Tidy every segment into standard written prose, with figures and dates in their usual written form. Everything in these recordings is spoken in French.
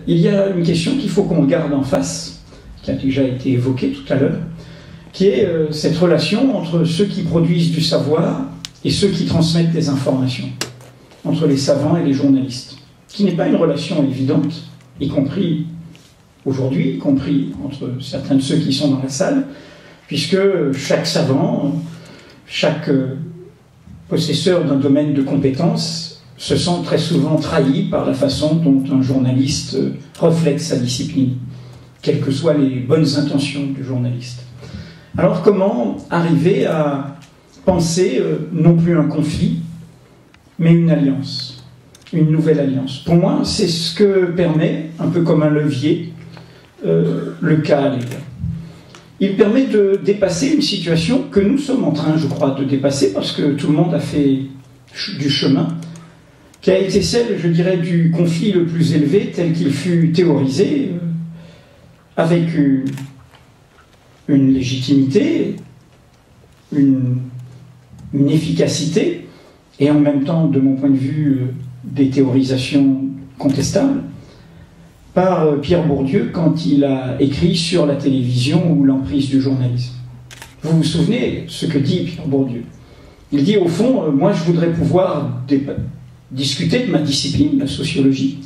Il y a une question qu'il faut qu'on garde en face, qui a déjà été évoquée tout à l'heure, qui est cette relation entre ceux qui produisent du savoir et ceux qui transmettent des informations, entre les savants et les journalistes, qui n'est pas une relation évidente, y compris aujourd'hui, y compris entre certains de ceux qui sont dans la salle, puisque chaque savant, chaque possesseur d'un domaine de compétences se sent très souvent trahi par la façon dont un journaliste reflète sa discipline, quelles que soient les bonnes intentions du journaliste. Alors comment arriver à penser non plus un conflit, mais une alliance, une nouvelle alliance? Pour moi, c'est ce que permet, un peu comme un levier, le cas Allègre. Il permet de dépasser une situation que nous sommes en train, je crois, de dépasser, parce que tout le monde a fait du chemin, qui a été celle, je dirais, du conflit le plus élevé tel qu'il fut théorisé, avec une légitimité, une efficacité, et en même temps, de mon point de vue, des théorisations contestables, par Pierre Bourdieu quand il a écrit sur la télévision ou l'emprise du journalisme. Vous vous souvenez ce que dit Pierre Bourdieu? Il dit, au fond, moi je voudrais pouvoir discuter de ma discipline, la sociologie,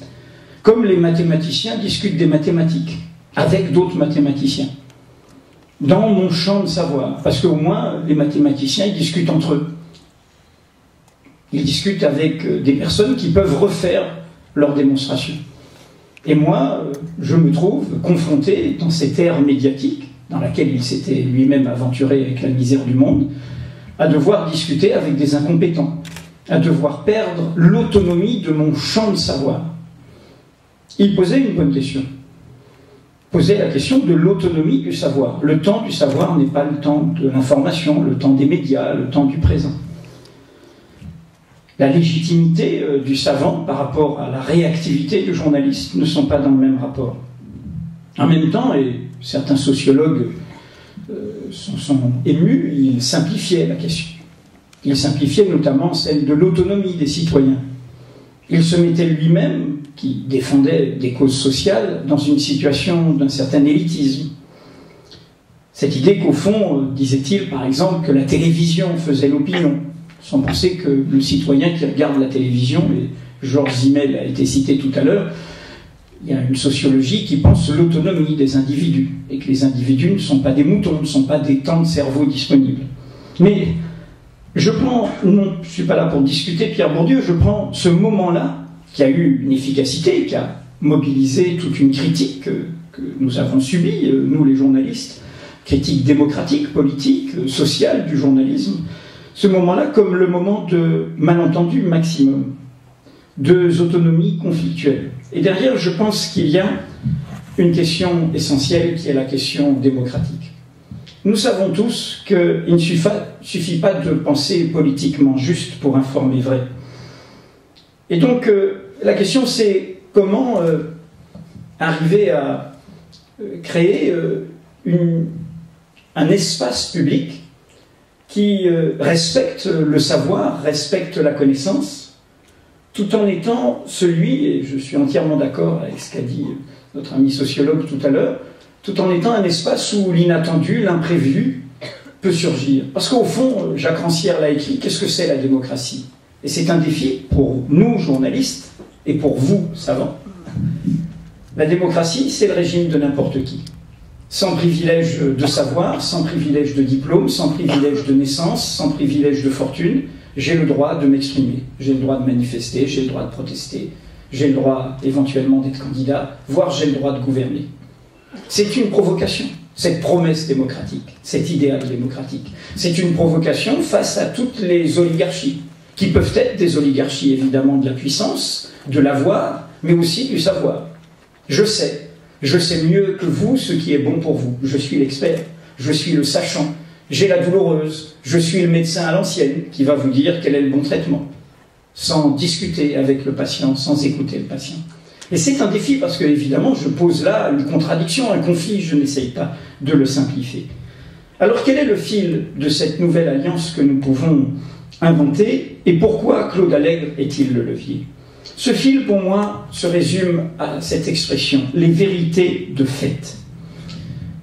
comme les mathématiciens discutent des mathématiques, avec d'autres mathématiciens, dans mon champ de savoir. Parce qu'au moins, les mathématiciens, ils discutent entre eux. Ils discutent avec des personnes qui peuvent refaire leurs démonstrations. Et moi, je me trouve confronté dans cette ère médiatique, dans laquelle il s'était lui-même aventuré avec la misère du monde, à devoir discuter avec des incompétents, à devoir perdre l'autonomie de mon champ de savoir. Il posait une bonne question. Posait la question de l'autonomie du savoir. Le temps du savoir n'est pas le temps de l'information, le temps des médias, le temps du présent. La légitimité du savant par rapport à la réactivité du journaliste ne sont pas dans le même rapport. En même temps, et certains sociologues sont émus, ils simplifiaient la question. Ils simplifiaient notamment celle de l'autonomie des citoyens. Il se mettait lui-même, qui défendait des causes sociales, dans une situation d'un certain élitisme. Cette idée qu'au fond, disait-il par exemple, que la télévision faisait l'opinion, sans penser que le citoyen qui regarde la télévision, et Georges Simmel a été cité tout à l'heure, il y a une sociologie qui pense l'autonomie des individus, et que les individus ne sont pas des moutons, ne sont pas des temps de cerveau disponibles. Mais je ne suis pas là pour discuter Pierre Bourdieu, je prends ce moment-là, qui a eu une efficacité, qui a mobilisé toute une critique que nous avons subie, nous les journalistes, critique démocratique, politique, sociale du journalisme, ce moment-là comme le moment de malentendu maximum, de autonomie conflictuelle. Et derrière, je pense qu'il y a une question essentielle qui est la question démocratique. Nous savons tous qu'il ne suffit pas de penser politiquement juste pour informer vrai. Et donc, la question c'est comment arriver à créer un espace public qui respecte le savoir, respecte la connaissance, tout en étant celui, et je suis entièrement d'accord avec ce qu'a dit notre ami sociologue tout à l'heure, tout en étant un espace où l'inattendu, l'imprévu peut surgir. Parce qu'au fond, Jacques Rancière l'a écrit, qu'est-ce que c'est la démocratie? Et c'est un défi pour nous, journalistes, et pour vous, savants. La démocratie, c'est le régime de n'importe qui. Sans privilège de savoir, sans privilège de diplôme, sans privilège de naissance, sans privilège de fortune, j'ai le droit de m'exprimer, j'ai le droit de manifester, j'ai le droit de protester, j'ai le droit éventuellement d'être candidat, voire j'ai le droit de gouverner. C'est une provocation, cette promesse démocratique, cet idéal démocratique. C'est une provocation face à toutes les oligarchies, qui peuvent être des oligarchies évidemment de la puissance, de l'avoir, mais aussi du savoir. Je sais mieux que vous ce qui est bon pour vous. Je suis l'expert, je suis le sachant, j'ai la douloureuse, je suis le médecin à l'ancienne qui va vous dire quel est le bon traitement, sans discuter avec le patient, sans écouter le patient. Et c'est un défi parce que, évidemment, je pose là une contradiction, un conflit, je n'essaye pas de le simplifier. Alors, quel est le fil de cette nouvelle alliance que nous pouvons inventer et pourquoi Claude Allègre est-il le levier? Ce fil, pour moi, se résume à cette expression, les vérités de fait.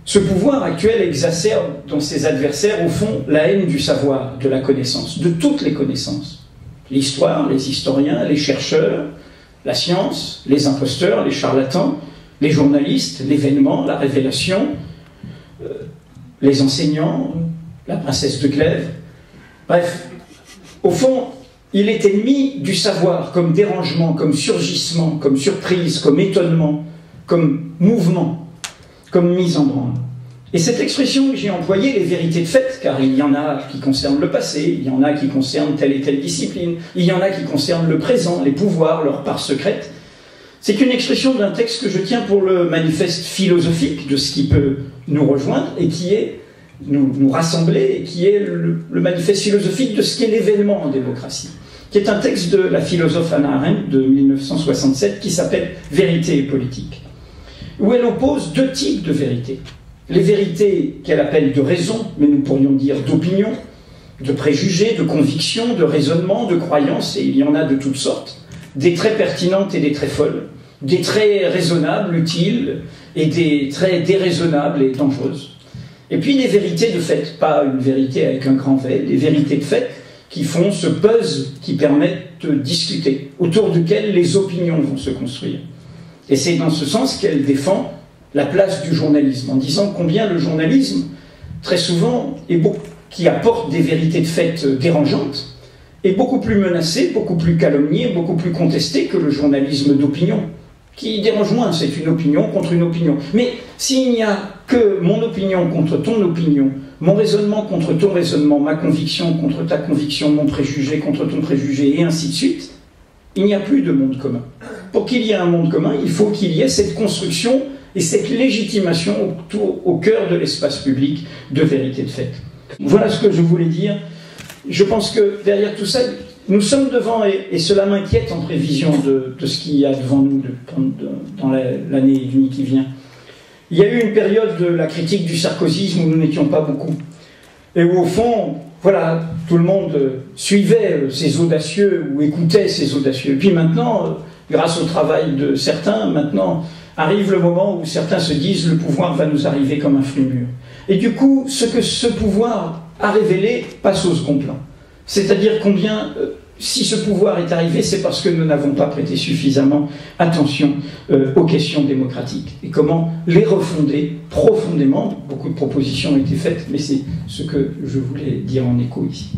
Ce pouvoir actuel exacerbe dans ses adversaires, au fond, la haine du savoir, de la connaissance, de toutes les connaissances. L'histoire, les historiens, les chercheurs, la science, les imposteurs, les charlatans, les journalistes, l'événement, la révélation, les enseignants, la princesse de Clèves. Bref, au fond, il est ennemi du savoir comme dérangement, comme surgissement, comme surprise, comme étonnement, comme mouvement, comme mise en branle. Et cette expression que j'ai employée, les vérités de fait, car il y en a qui concernent le passé, il y en a qui concernent telle et telle discipline, il y en a qui concernent le présent, les pouvoirs, leurs parts secrètes, c'est une expression d'un texte que je tiens pour le manifeste philosophique de ce qui peut nous rejoindre et qui est nous rassembler, et qui est le manifeste philosophique de ce qu'est l'événement en démocratie, qui est un texte de la philosophe Hannah Arendt de 1967 qui s'appelle « Vérité et politique », où elle oppose deux types de vérités. Les vérités qu'elle appelle de raison, mais nous pourrions dire d'opinion, de préjugés, de convictions, de raisonnements, de croyances, et il y en a de toutes sortes, des très pertinentes et des très folles, des très raisonnables, utiles, et des très déraisonnables et dangereuses. Et puis des vérités de fait, pas une vérité avec un grand V, des vérités de fait qui font ce buzz qui permet de discuter, autour duquel les opinions vont se construire. Et c'est dans ce sens qu'elle défend la place du journalisme, en disant combien le journalisme, très souvent, qui apporte des vérités de fait dérangeantes, est beaucoup plus menacé, beaucoup plus calomnié, beaucoup plus contesté que le journalisme d'opinion, qui dérange moins, c'est une opinion contre une opinion. Mais s'il n'y a que mon opinion contre ton opinion, mon raisonnement contre ton raisonnement, ma conviction contre ta conviction, mon préjugé contre ton préjugé, et ainsi de suite, il n'y a plus de monde commun. Pour qu'il y ait un monde commun, il faut qu'il y ait cette construction et cette légitimation au cœur de l'espace public de vérité de fait. Voilà ce que je voulais dire. Je pense que derrière tout ça, nous sommes devant, et cela m'inquiète en prévision de ce qu'il y a devant nous dans l'année et demie qui vient. Il y a eu une période de la critique du sarkozysme où nous n'étions pas beaucoup. Et où au fond, voilà, tout le monde suivait ces audacieux ou écoutait ces audacieux. Et puis maintenant, grâce au travail de certains, maintenant arrive le moment où certains se disent le pouvoir va nous arriver comme un flux mûr. Et du coup, ce que ce pouvoir a révélé passe au second plan. C'est-à-dire combien, si ce pouvoir est arrivé, c'est parce que nous n'avons pas prêté suffisamment attention aux questions démocratiques. Et comment les refonder profondément. Beaucoup de propositions ont été faites, mais c'est ce que je voulais dire en écho ici.